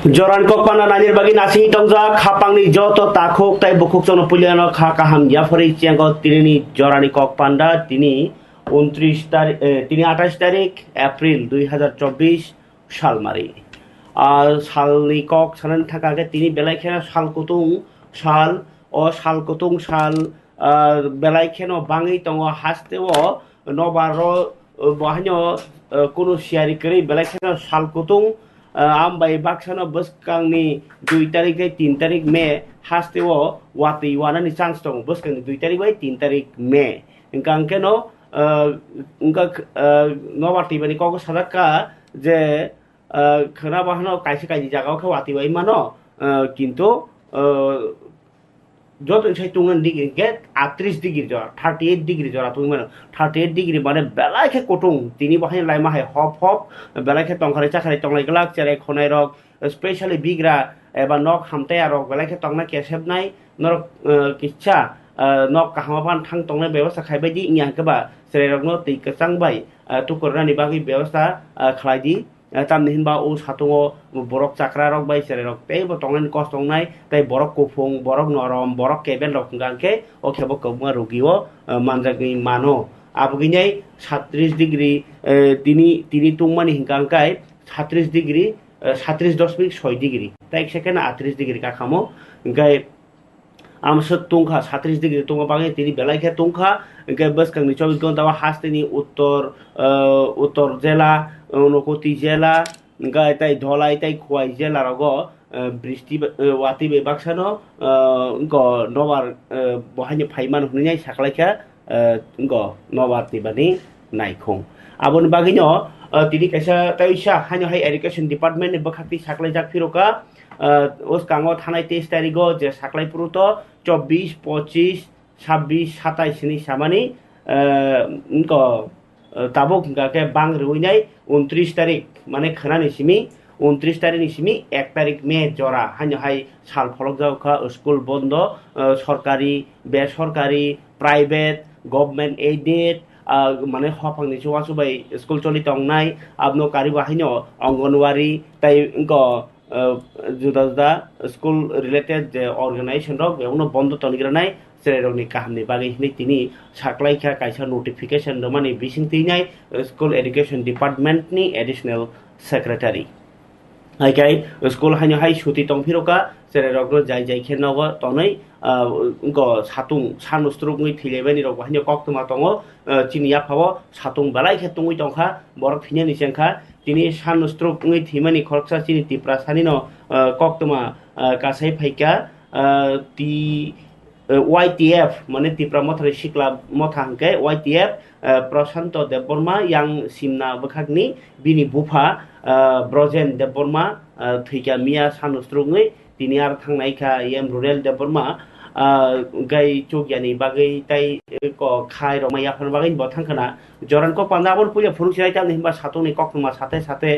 Joran kok pana nanir bagi nasi tongza khapang ni joto takhok tai bukuk sono puliano kha kaham ya fori chianggo tini jorani kok panda tini 29 তারিখ তিনি 28 তারিখ April 2024 সাল মারি আর সালনি cock সালান থাকা আগে তিনি বেলাইখেনা সালকুতুং সাল ও সালকুতুং সাল বেলাইখেনো বাঙি তঙ্গ হাসতেও নবার বহানো কোনো শিয়ারি করে বেলাইখেনা সালকুতুং আমবাই বাক্সানো বসকাংনি 2 তারিখ 3 তারিখ মে হাসতেও ওয়াতি ওয়ানানি চান্স দং বসকাংনি 2 তারিখ 3 তারিখ মে ইনকাংকেনো নবারটি মানে কক সাদাকা যে খনা বাহানো কাইসে কাইজি জায়গাও খা ওয়াতি ওই মানো কিন্তু যত সেই তুঙ্গন ডিগ্রি গে 38 ডিগ্রি জরা 38 ডিগ্রি জরা তুমি মানে 38 ডিগ্রি মানে বেলাইখে কটুং তিনি বাহাই লাইমা হাই হপ হপ বেলাইখে টংখারে চাখারে টংলাই গলাক চেরে খনাই রক স্পেশালি বিগ্রা এবা নক হামতে আর বেলাইখে টংনা কেসেব নাই নরক কিচ্ছা নক কাহামাপান থাং টংনা ব্যবস্থা খাইবাইদি ইয়াংকেবা সেরেরকনো তৈ কচাংবাই তুকরনানি বাগি ব্যবস্থা খালাইদি তামনিহিনবা ও সাতুঙো বরক চাকরা রক বাই সেরেরক তেই টংনানি কস টংনাই তাই বরক কুফুং বরক নরম বরক কেবেন রক গাংকে ও খেব কমা রোগীও মানজাগি মানো আবগিনাই 37 ডিগ্রি তিনি তুংমানি হিংকাংকাই 37 ডিগ্রি 37.6 ডিগ্রি তাই সেখানে 38 ডিগ্রি কাখামো গাই আমসো তুংখা 37 ডিগ্রি তুঙ্গা বাগে তিনি বেলাইখে তুংখা গাই বসকাংনি 24 ঘন্টা হাসতেনি উত্তর জেলা নকতি জেলা গাই তাই ধলাই তাই খোয়াই জেলা রগ বৃষ্টি ওয়াতি বে বাক্সানো নবার বহানি ফাইমান হনিনাই সাকলাইখা নবার তিবানি নাইখং আবন বাগিনো তিনি কাইসা তাইসা হানি হাই এডুকেশন ডিপার্টমেন্ট বখাতি সাকলাই জাক ফিরোকা ওস কাঙ্গো থানায় 23 তারিখ যে সাকলাই পুরুত 24 25 26 27 ni samani tabok ke bang ruinai 29 তারিখ মানে খানানি সিমি 29 তারিখ নিসিমি 1 তারিখ মে জরা হানি হাই সাল ফলক যাওখা স্কুল বন্ধ সরকারি বেসরকারি প্রাইভেট গভর্নমেন্ট এইডেড মানে হপাংনি চুয়া সুবাই স্কুল চলি তংনাই আবনো কারি বাহিনো অঙ্গনওয়ারি তাই जुदा जुदा स्कुल रिलेटेड जे अर्गानाइजेशन रक बेवनो बन्द तनिग्रानाय सेरेरनि काहामनि बागै हिनै तिनि साकलाइखा काइसा नोटिफिकेशन दमानि बिसिं तिनाय स्कुल एडुकेशन डिपार्टमेंटनि एडिशनल सेक्रेटारि हाइकाय स्कुल हानि हाइ सुति तंफिरका सेरेरक जाय जाय खेनग तनै सातुं सानुस्ट्रुगै थैलेबानि रक हानि कक्तमा तंग चिनिया फाव सातुं बालाय खेतुंगै तंखा बर फिनेनि सेंखा তিনি সানুস্ট্রুগै থিমাनि খরকसा चिनि तिप्रा सानिनो कक्तमा कासाय फाइका ति YTF মানে तिप्रा मथारि सिक्ला मथा हंके YTF प्रशाন্ত देबबर्मा यां सिमना बखागनि बिनि बुफा ब्रजेन देबबर्मा थैका मिया सानुस्ट्रुगै तिनि आर थांनायखा एम रुरेल देबबर्मा गाय चौगियानि बागै ताई खाय रमाया फन बागै बथांखना जरान को पांदाबन पुलिया फुरुं सिराय तामनि हिमबा सातुंनि कक्तमा साथे साथे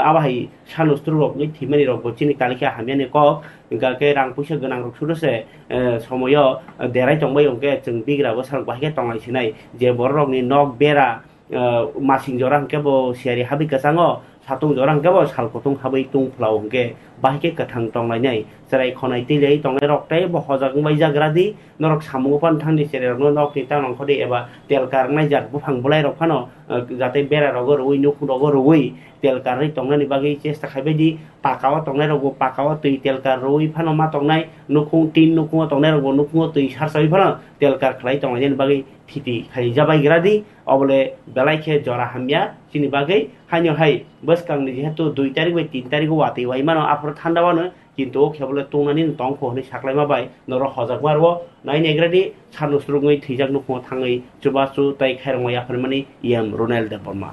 आबाहाय सानुस्ट्रु रकनि थिमानि रक बचिनि कालिखा हामियानि कक गाके रां पैसा गोनां रक सुदसे समय देराय तंबाय अंके जों बिग्राबो साल बाहाय तंगायसिनाय जे बर रकनि नक बेरा मासिं जरां केबो सियारि हाबि कासाङो सातुं जरां केबो सालखुतुं हाबै तुं फ्लाव अंके बाहायके कथां तंलायनाय सेराय खनाय तिलै तंलाय रक्ताय बहजागं बाय जाग्रादि नरक सामुगपान थांनि सेरेरनो नकनि तानंखदि एबा तेल कारनाय जात बुफां बुलाय रखानो जाते बेरा रगर उइ नुखु रगर उइ तेल कारनाय तंनानि बागै चेष्टा खायबायदि पाकावा तंनाय रगो पाकावा तै तेल कार रुइ फानो मा तंनाय नुखु तीन नुखु तंनाय रगो नुखु तै सारसाय फानो तेल कार खलाय तंनायनि बागै थिति खाय जाबायग्रादि अबले बेलायखे जरा हामिया चिनि बागै हानियो हाय बसकांनि जेहेतु 2 तारिख बाय 3 तारिख वाति वाइ मानो आफर थान्दावानो কিন্তু কেবলে টংনানি টংখ হনি সাকলাইমাবাই নর হজাকমারবো নাইনেগ্রাদি সানুস্ট্রুগै থैजाक नुखु थाङै जुबासु ताइ खायरंगाय आफरमानि एम रुनेल देबबर्मा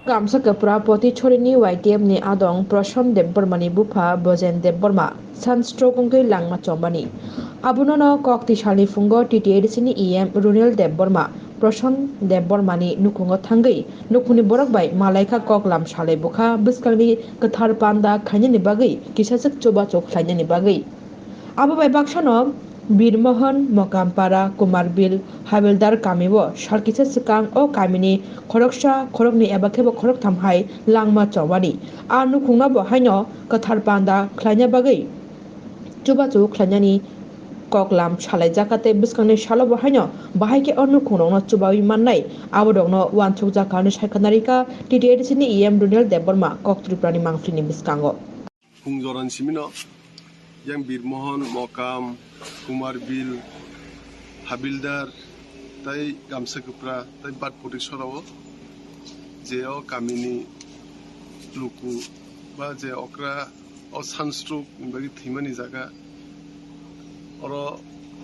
गामसा कपरा पति छोरिनि YTF नि आदं प्रशन देबबर्मानि बुफा बजेन देबबर्मा सानस्ट्रोगंगै लांमा चम्बानि आबुननो कक्ति सालनि फुंगो TTADC नि EM रुनेल देबबर्मा प्रशन देबबर्मानि नुखुंगो थांगै नुखुनि बरक बाय मालायखा ककलाम सालै बुखा बिस्कालनि कथार पान्दा खायनि बागै किसासक चोबा चोक खायनि बागै आबो बाय बाक्सानो বীরমোহন মকামপাড়া কুমারবিল হাবিলদার কামিবো সালকিসে সিকাং ও কামিনি খরকসা খরকনি এবা খেবো খরক থামহাই langma chawani anu khungnabo haino kathar panda khlanya bagai chubachu khlanyani koklam salai jakate biskangni salobo haino bahaike anu khungrokno chubawi mannai abodokno wanchuk jakani saikhanarika TTADC ni EM Dunial Deborma koktriprani mangflini biskango Hungjoran simino yang Birmohon Mokam Kumarbil Habildar tai Gamsa Kupra tai Bat Putik Sorawo jeo kamini luku ba je okra o sunstroke bagi thimani jaga oro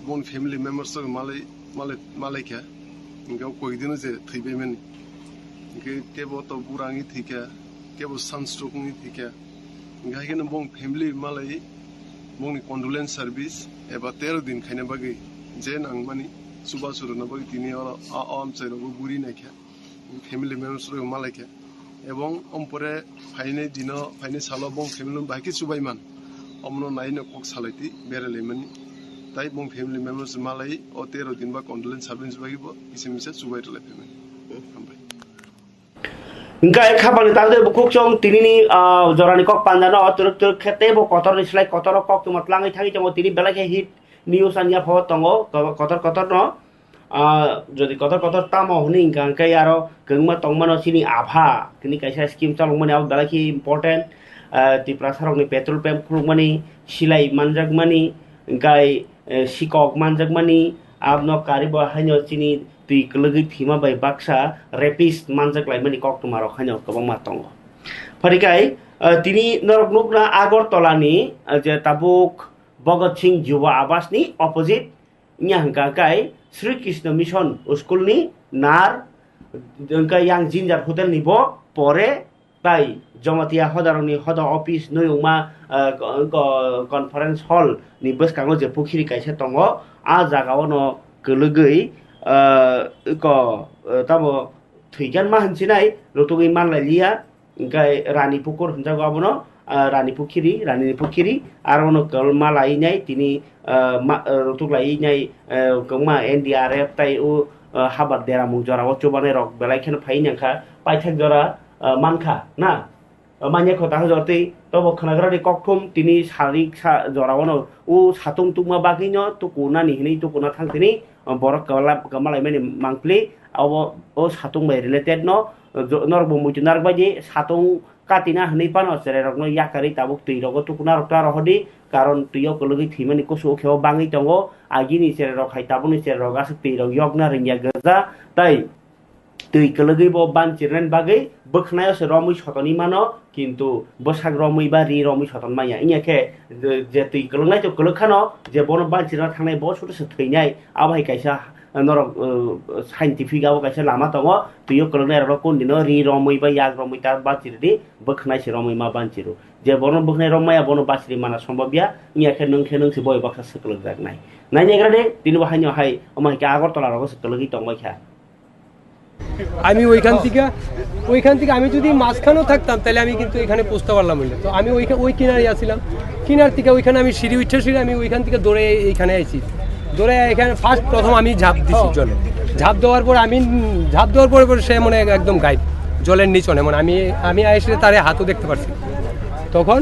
bon family members so malai kya ngau koi dinu je thibe men ke kebo to burangi thika kebo sunstroke ni thika ngai ken bon family malai bongni condolence service eba 13 din khaina bagi je nang mani suba suru na bagi tini oro am chairo buri na kya family members ro malai kya এবং অম্পরে ফাইনে দিন ফাইনে সালো বং family বাকি সুবাইমান অমনো নাইনে cock সালাইতি বেরেলেমানি তাই বং family members মালাই ও 13 দিন বা condolence সাবলেন্স বাগিব কিসিমিসে সুবাইতলে ফ্যামিলি আমবাই Ingkai kabang tangde bukuk chong tinini jorani kok pandana turuk khete bo kotor islai kotor kok tumat langai thagi chong tini belake hit news anya pho tongo kotor no যদি কতর তামো হনি গাঙ্কাই আরো গংমা তংমানো সিনি আভা কিনি কাইসা scheme চালংমানি আব বেলাকি important Tipra সারংনি petrol pump খুলমানি সিলাই মানজাগমানি গাই সিকক মানজাগমানি আবনো Karib হাইনো চিনি তুই লগি থিমা বাই বাক্সা রেপিস মানজাগলাইমানি কক তোমারো হাইনো গবং মাতং ফরিকাই তিনি নরকনুকনা আগরতলানি যে তাবুক ভগৎ সিং যুব আবাসনি opposite nya hangkai Sri Krishna Mission School ni nar hangkai yang Jinjar Hotel ni bo pore tai Jomatia Hodaroni Hoda Office noyuma conference hall ni bus kango je pukhiri kaisa tongo a jaga ono kelugei ko tamo thuigan ma hansinai rotugi manlailia hangkai Rani Pukur hunjago abono Rani Pukhiri arono kalma lainai tini rotuk lainai kongma NDRF tai u habat dera mujara ochobane rok belai khen phai nyangkha paithak jora manka na manya khota jorti tobo khanagra ri kokthum tini sarik jorawono u satung tungma bagino tukuna ni hini tukuna thangtini borok kamalai mani mangpli abo o satung bai related no norbo mujunar baji satung katina hni pano sere rokno yakari tabuk tui rogo tukuna rokta rohodi karon tuyo kologi thimani kosu kheo bangi tongo agini sere rok hai tabuni sere roga tui rok yogna ringya gaza tai tui kologi bo banchiren bagai bokhnaya se romui sotoni mano কিন্তু বসাগ রমই বা রি রমই সতন মাইয়া ইয়াকে যে তুই কলংনাই তো কলখানো যে বন বানচিরা থাংনাই ব ছোট ছোট থৈনাই আবাই কাইসা নরক সাইন্টিফিক আবো কাইসা লামা দङ তুইও কলংনাই র কোন দিন রি রমই বা ইয়াগ রমই তা বানচিরি বখনাই সে রমই মা বানচিরু যে বন বখনাই রমায়া বন বানচিরি মানা সম্ভবয়া ইয়াকে নংখে বয় বাক্সা সকলক জাগনাই নাইনেগ্রাদে তিন বাহাইনো হাই আমাকে আগরতলা রগ সকলগি টংবাইখা আমি ওইখান থেকে আমি যদি মাঝখানেও থাকতাম তাহলে আমি কিন্তু এখানে পৌঁছতে পারলাম বললে তো আমি ওই কিনারে আসছিলাম কিনার থেকে ওইখানে আমি সিঁড়ি উঠে আমি ওইখান থেকে দৌড়ে এইখানে আইছি দৌড়ে এখানে প্রথম আমি ঝাঁপ দিছি জলে ঝাঁপ দেওয়ার পরে সে মনে একদম গাইড জলের নিচনে মানে আমি এসে তারে হাতও দেখতে পারছি তখন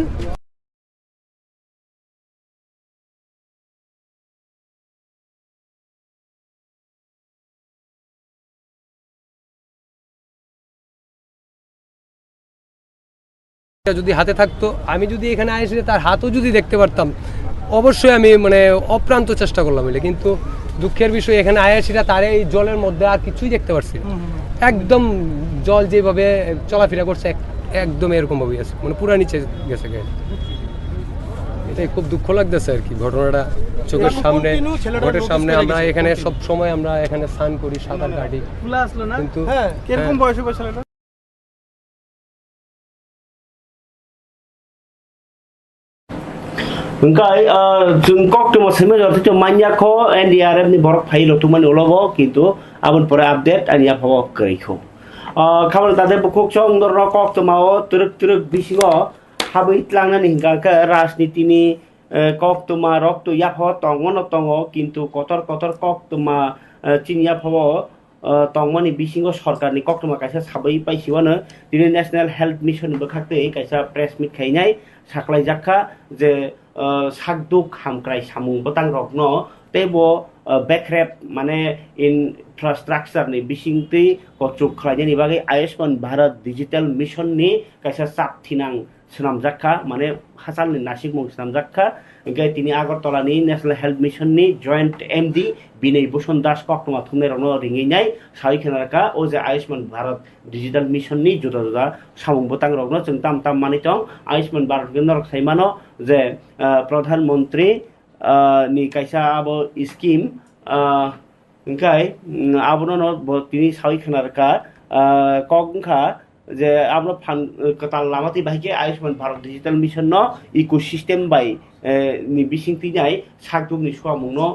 যদি হাতে থাকতো আমি যদি এখানে এসে তার হাতও যদি দেখতে পারতাম অবশ্যই আমি মানে অপ্রান্ত চেষ্টা করলাম বলে কিন্তু দুঃখের বিষয় এখানে আয়াসিরা তার এই জলের মধ্যে আর কিছুই দেখতে পারছি একদম জল যেভাবে চলাফেরা করছে একদম এরকম ভাবে আছে মানে পুরা নিচে গেছে এটাই খুব দুঃখ লাগতেছে আর কি ঘটনাটা চোখের সামনে আমরা এখানে সব সময় আমরা এখানে স্নান করি সাঁতার কাটি কিন্তু কিরকম বয়সে ছেলেটা Engkai jengkok tu masih macam tu manja ko NDRF ni borok file tu mana ulogo gitu abun pore update ania phawo keriko kawan tadi bukuk chong dorokok tu mau turuk bisingo habis langna ni hingga ke rasniti ni kok tuma rok tu yak ho tongo no tongo কিন্তু kotor kok tuma চিনিয়া ফব tongmani bisingo sorkarni koktuma kaisa sabai paisiwano dini national health mission bokhaktei kaisa press meet khainai saklaijaka je sakduk hamkrai samung botang rokno tebo backrep mane infrastructure ni bisingtei kochuk khlainani bagai Ayushman Bharat digital mission ni kaisa sap thinang senamjakka mane hasalni nasik mung senamjakka engkai tini Agartala ni national health mission ni joint MD Binay Bhushan Das koktuma thumne rono ringinai sai khenarka o je Ayushman Bharat digital mission ni juda juda samung botang rokno jeng tam mani tong Ayushman Bharat gendor saimano je pradhan mantri ni kaisa abo scheme engkai abono no tini sai khenarka kokha যে আমরা কাতাল লামাতি বাহিকে Ayushman Bharat digital mission ন ecosystem বাই ni bisingti nai sakduk ni suamung no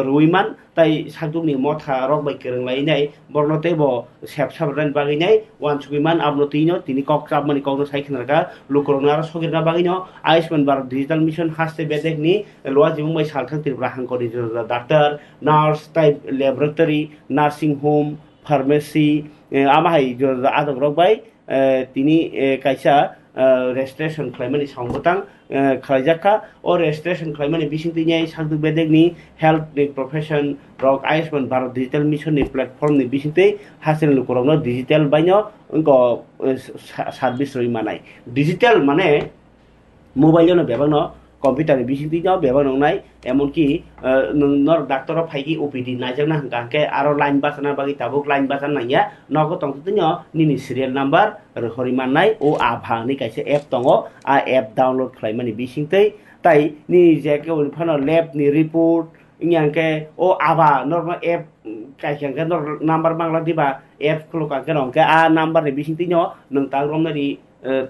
ruiman tai sakduk ni motha rok bai kereng lai nai borno te bo sep sabran bagi nai wan sugiman abno tino tini kok mani kok no saikhnarga lukorona sogirna bagi no Ayushman Bharat digital mission haste bedek ni loa jimung bai salthang tirpra hangkori doctor nurse tai laboratory nursing home pharmacy amahai adok rok bai tini kaisa registration khlaimani sangbotang khlaijaka o registration khlaimani bisingti nyai sakduk bedek ni health ni profession rok Ayushman Bharat digital mission ni platform ni bisingti hasil lukorokno digital baino onko service roi manai digital mane mobile no bebano কম্পিউটারে বিসিতি যাও ব্যবহার নাই এমনকি নর doctor ফাইকি OPD নাইজাক না হাঙ্কাকে আরো line বাসানা বাকি তাবুক line বাসান Naiya নগো তংতিন নিনি serial number হরিমান নাই ও আভা নি কাইছে অ্যাপ দङ আ অ্যাপ ডাউনলোড খাইমানি বিসিংতै তাই নি যে কে ফানো ল্যাব নি রিপোর্ট ইংয়াকে ও আভা নরমাল অ্যাপ কাইখাঙ্কে নর নাম্বার বাংলা দিবা অ্যাপ খলকাকে রংকে আ নাম্বার নি বিসিংতৈ নং তাগরমনারি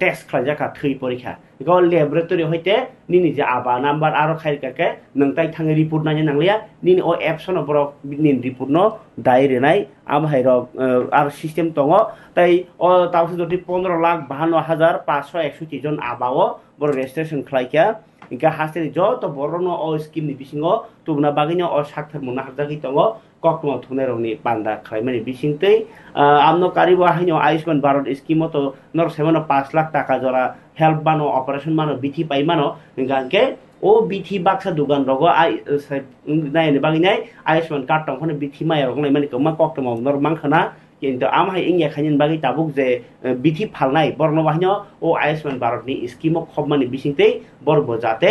টেস্ট খাইজাকা থৈ পরীক্ষা go laboratory hoite nini je aba number aro khairkake nongtai thangi report nanya nanglia nini o apps no borok nin report no daire nai amhai rok ar system tongo tai o tawse joti 15,52,561 jon abao bor registration khlaika inka haste joto borono o scheme ni bisingo tubna bagino o sakthar mona hajagi tongo kokmo thuneroni panda khlaimani bisingtei amno karibo haino Ayushman Bharat scheme to nor 5 lakh টাকা jora help bano operation mano bithi pai mano ganke o bithi baksa dugan rogo ai nai ne bagi nai Ayushman card tong khone bithi mai rong nai mani koma kokmo nor mangkhana কিন্তু আমহাই ইংয়া খাইন বাগি তাবুক যে বিধি ফালনাই বর্ণ বাহিনী ও Ayushman Bharat ni scheme খবমানি বিসিংতেই বরব যাতে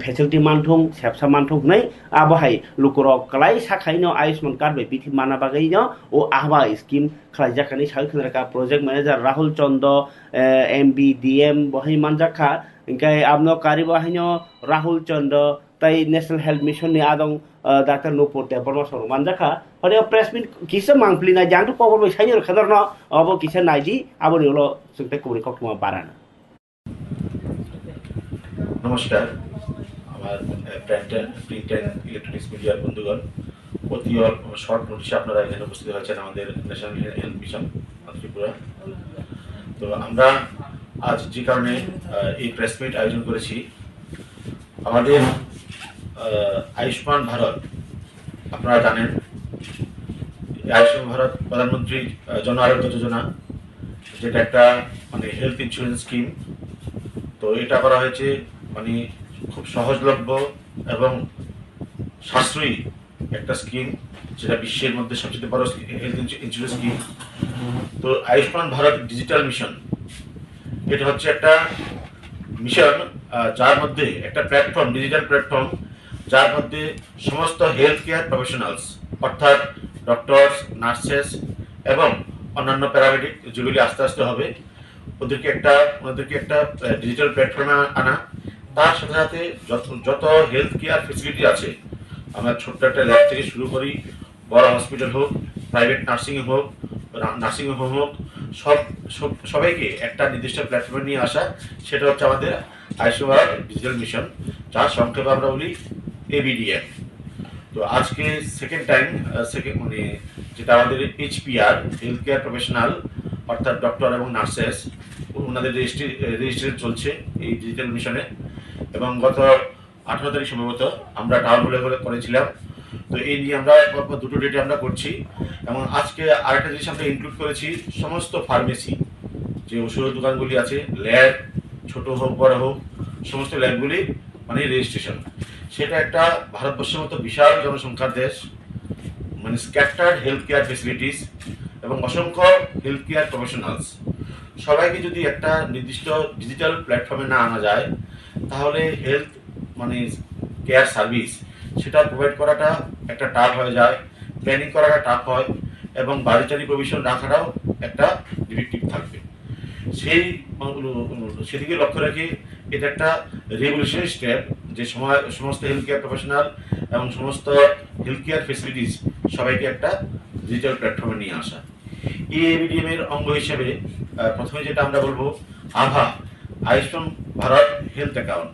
facility মানথং সেবসা মানথং নাই আবহাই লুকরক কলাই সাখাইনো Ayushman card bai bithi mana bagaino o ahba scheme khlaijakani saikhnarka project manager Rahul Chanda MB DM bohai manjaka ingkai amno kari bahino Rahul Chanda tai national health mission ni adong Dr. Nupur Deborma Soro manjaka hore press meet kisa mangpli na jang to pokor bai sainyo khadar no abo kisa naiji abo ni holo sungte kubri kokma barana নমস্কার আমার print and electronics মিডিয়ার বন্ধুগণ অতি short নোটিশে আপনারা এখানে উপস্থিত হয়েছেন আমাদের ন্যাশনাল হেলথ মিশন ত্রিপুরা তো আমরা আজ যে কারণে এই প্রেস মিট আয়োজন করেছি আমাদের আয়ুষ্মান ভারত আপনারা জানেন আয়ুষ্মান ভারত প্রধানমন্ত্রী জন আরোগ্য যোজনা যেটা একটা মানে হেলথ ইন্স্যুরেন্স স্কিম তো এটা করা হয়েছে মানে খুব সহজলভ্য এবং সাশ্রয়ী একটা স্কিম যেটা বিশ্বের মধ্যে সবচেয়ে বড় হেলথ ইন্স্যুরেন্স স্কিম তো আয়ুষ্মান ভারত ডিজিটাল মিশন এটা হচ্ছে একটা মিশন যার মধ্যে একটা প্ল্যাটফর্ম ডিজিটাল প্ল্যাটফর্ম যার মধ্যে সমস্ত হেলথ কেয়ার প্রফেশনালস অর্থাৎ ডক্টরস নার্সেস এবং অন্যান্য প্যারামেডিক যেগুলি আস্তে আস্তে হবে ওদেরকে একটা ডিজিটাল প্ল্যাটফর্মে আনা তার সাথে সাথে যত হেলথ কেয়ার ফেসিলিটি আছে আমরা ছোট্ট একটা ল্যাব থেকে শুরু করি বড় হসপিটাল হোক প্রাইভেট নার্সিং হোম হোক সবাইকে একটা নির্দিষ্ট প্ল্যাটফর্মে নিয়ে আসা সেটা হচ্ছে আমাদের আয়ুষ্মান ভারত ডিজিটাল মিশন যার সংক্ষেপে আমরা বলি ABDM তো আজকে সেকেন্ড টাইম মানে যেটা আমাদের HPR হেলথ কেয়ার প্রফেশনাল অর্থাৎ ডক্টর এবং নার্সেস ওনাদের রেজিস্ট্রেশন চলছে এই ডিজিটাল মিশনে এবং গত 18 তারিখ সম্ভবত আমরা টাউন হলে করেছিলাম। তো এই নিয়ে আমরা পরপর দুটো ডেটে আমরা করছি এবং আজকে আরেকটা জিনিস আমরা ইনক্লুড করেছি, সমস্ত ফার্মেসি যে ওষুধের দোকানগুলি আছে, ল্যাব ছোট হোক বড় হোক, সমস্ত ল্যাবগুলি মানে রেজিস্ট্রেশন। সেটা একটা ভারতবর্ষের মতো বিশাল জনসংখ্যার দেশ, মানে স্ক্যাটার্ড হেলথ কেয়ার ফেসিলিটিস এবং অসংখ্য হেলথ কেয়ার প্রফেশনালস, সবাইকে যদি একটা নির্দিষ্ট ডিজিটাল প্ল্যাটফর্মে না আনা যায় তাহলে হেলথ মানে কেয়ার সার্ভিস সেটা প্রোভাইড করাটা একটা টাফ হয়ে যায়, প্ল্যানিং করাটা টাফ হয় এবং বাজেটারি প্রভিশন রাখাটাও একটা ডিফেক্টিভ থাকবে। সেদিকে লক্ষ্য রেখে এটা একটা রেগুলেশনারি স্টেপ যে সমস্ত হেলথ কেয়ার প্রফেশনাল এবং সমস্ত হেলথ কেয়ার ফেসিলিটিস সবাইকে একটা ডিজিটাল প্ল্যাটফর্মে নিয়ে আসা। EABDM এর অঙ্গ হিসেবে প্রথমে যেটা আমরা বলবো আভা, আয়ুষ্মান ভারত হেলথ অ্যাকাউন্ট,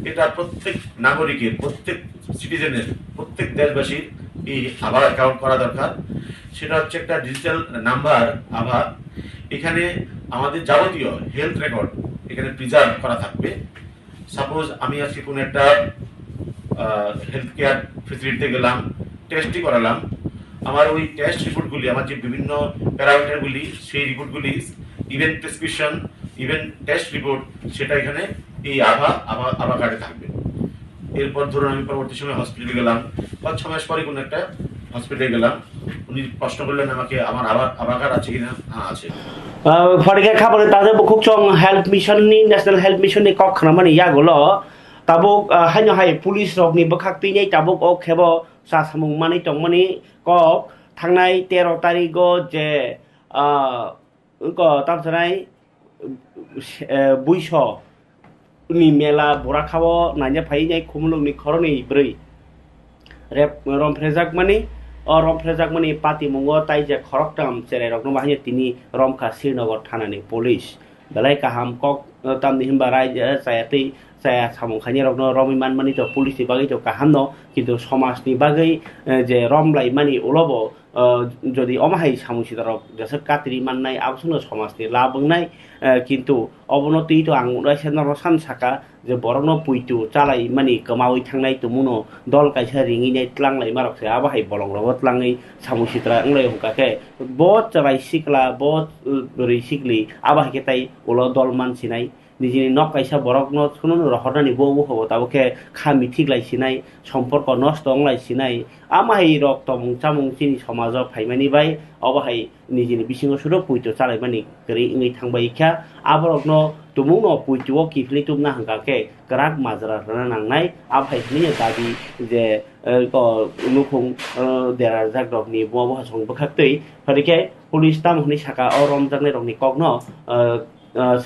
এটা প্রত্যেক নাগরিকের, প্রত্যেক সিটিজেনের, প্রত্যেক দেশবাসীর এই আভা অ্যাকাউন্ট করা দরকার। সেটা হচ্ছে একটা ডিজিটাল নাম্বার আভা। এখানে আমাদের যাবতীয় হেলথ রেকর্ড এখানে প্রিজার্ভ করা থাকবে। সাপোজ আমি আজকে কোনো একটা হেলথ কেয়ার ফেসিলিটিতে গেলাম, টেস্টই করালাম, আমার ওই টেস্ট রিপোর্টগুলি, আমার যে বিভিন্ন প্যারামিটারগুলি, সেই রিপোর্টগুলি, even prescription, even test report, সেটা এখানে এই আভা কার্ডে থাকবে। এরপর ধরুন আমি পরবর্তী সময় হসপিটালে গেলাম বা 6 মাস পরে কোনো একটা হসপিটালে গেলাম, উনি প্রশ্ন করলেন আমাকে আমার আভা কার্ড আছে কিনা। হ্যাঁ আছে। ফরিকে খাবারে তাদের বুকুচং হেলথ মিশননি ন্যাশনাল হেলথ মিশননি কক খানামানি ইয়াগুলো তাবুক হাইনো হাই পুলিশ রকনি বখাকতিনি তাবুক ও খেবো সাসাमुं माने टंगमानि कक थांनाय 13 तारिखो जे तामसानाय बुइस नि मेला बराखाव नायनो फायनाय खुमलुंनि खरनि 4 रेप रमफ्रेजाक माने रमफ्रेजाक माने पाति मुंगो ताइजे खरकटाम जेरै रकनो बाहाय तिनि रमखा श्रीनगर थानानि पुलिस बेलाय काहाम कक तामनि हिमबा रायजो जायातै जाया सामुखानि रकनो रमिमान मानि तो पुलिसनि बागै तो काहाम न किन्तु समाजनि बागै जे रमलाय मानि उलबो যদি অমাহাই সামুসিদারক যেসব কাতরি মাননাই আবসুনো সমাজনি লাবংনাই কিন্তু অবনতি তো আংরাইছেন রসান সাকা যে বরং পুইতু চালাই মানি কমাওই থাংনাই তো মুনো দল কাইসা রিঙিনাই ত্লাংলাই মারকছে আবাহাই বলং রব ত্লাङै সামুসিদ্রা अंलाय हुकाके बहुत राय सिकला बहुत रिसिकली आबाहाके ताई उलो दल मानसिनाय निजिनि नक काइसा बरक न सुनो रहरनानि बो हबो ताबके खामि थिगलायसिनाय सम्पर्क नष्ट अंलायसिनाय आमाहाय रक्तम चामुं चिनि समाज फाइमानि बाय अबाहाय निजिनि बिसिङो सुरो पुइतो चालायमानि गरि इंगै थांबायखा आबरक न तुमुं न पुइतो किफलि तुमना हंगाके गराक माजरा रना नांनाय आबाहायनि दाबि जे नुखुं देरा जागदबनि बो हासं बखाक्तै फरिके पुलिस तामहनि साका अ रमजांनाय रकनि कगन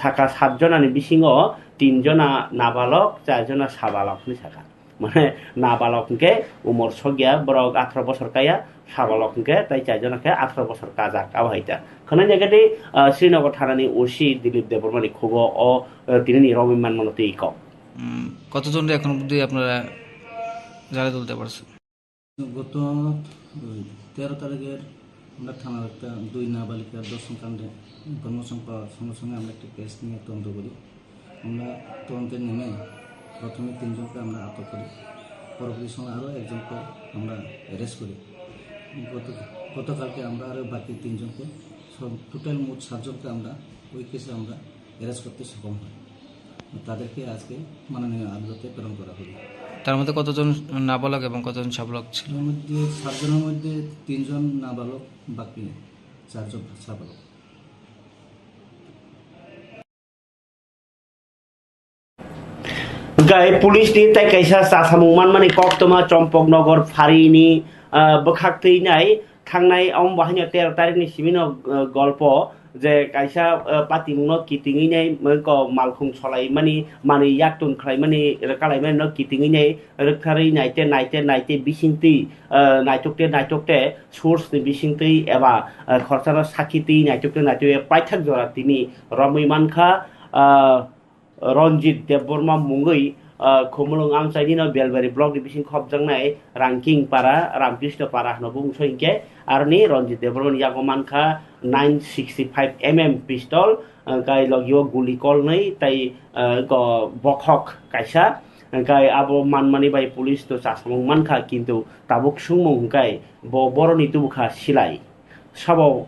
साका 7 जनानि बिसिङो 3 जना नाबालक 4 जना साबालकनि साका माने नाबालकके उमर सगिया बरक 18 বছর काया साबालकके ताई 4 जनाके 18 বছর काजाक आबाहायता खनाय जायगाते श्रीनगर थानानि ओसि दिलीप देबबर्मानि खबर ও তিনি রবিমান মনতে ইক কতজন এখন অবধি আপনারা জালে তুলতে পারছেন? গত 13 তারিখের আমরা থানার একটা 2 নাবালিকার দর্শন কাণ্ডে ইনফরমেশন পাওয়ার সঙ্গে সঙ্গে আমরা একটা কেস নিয়ে তদন্ত করি। আমরা তদন্তে নেমে প্রথমে 3 জনকে আমরা আটক করি, পরবর্তী সময় আরও একজনকে আমরা অ্যারেস্ট করি। গতকালকে আমরা আরও বাকি 3 জনকে টোটাল মোট 7 জনকে আমরা ওই কেসে আমরা অ্যারেস্ট করতে সক্ষম হই। তাদেরকে আজকে মাননীয় আদালতে প্রেরণ করা হলো। তার মধ্যে কতজন নাবালক এবং কতজন সাবালক ছিল? এর মধ্যে 7 জনের মধ্যে 3 জন নাবালক, বাকি 4 জন সাবালক। गाय पुलिस नि ताइ काइसा सासामुं माने कक्तमा चम्पकनगर फारिनि बखाक्तैनाय थांनाय आम बाहायनो 13 तारिखनि सिमिनो गल्प जे काइसा पातिमुनो कितिङैनाय मालखुं सलाय माने याक्तुन खालाय माने कालाय माने कितिङैनाय रोखारै नायते बिसिंति नायतकते सोर्स नि बिसिंति एबा खरसाना साखिति नायतकते पाइथाक जरा तिनि रमैमानखा रन्जित देबबर्मा मुङै खुमलुं आमसाइदिनो बेलबारि ब्लक डिभिजन खबजांनाय रांकिं पारा रामकृष्ण पारा होनो बुंसोइके आरनि रन्जित देबबर्मानि यागमानखा 965 mm पिस्तल गाय लगियो गुली कल नै ताइ बखक काइसा hingkai abo manmani bai police to chasamung mankha kintu tabuk sungmung hingkai bo boroni tubukha silai sabo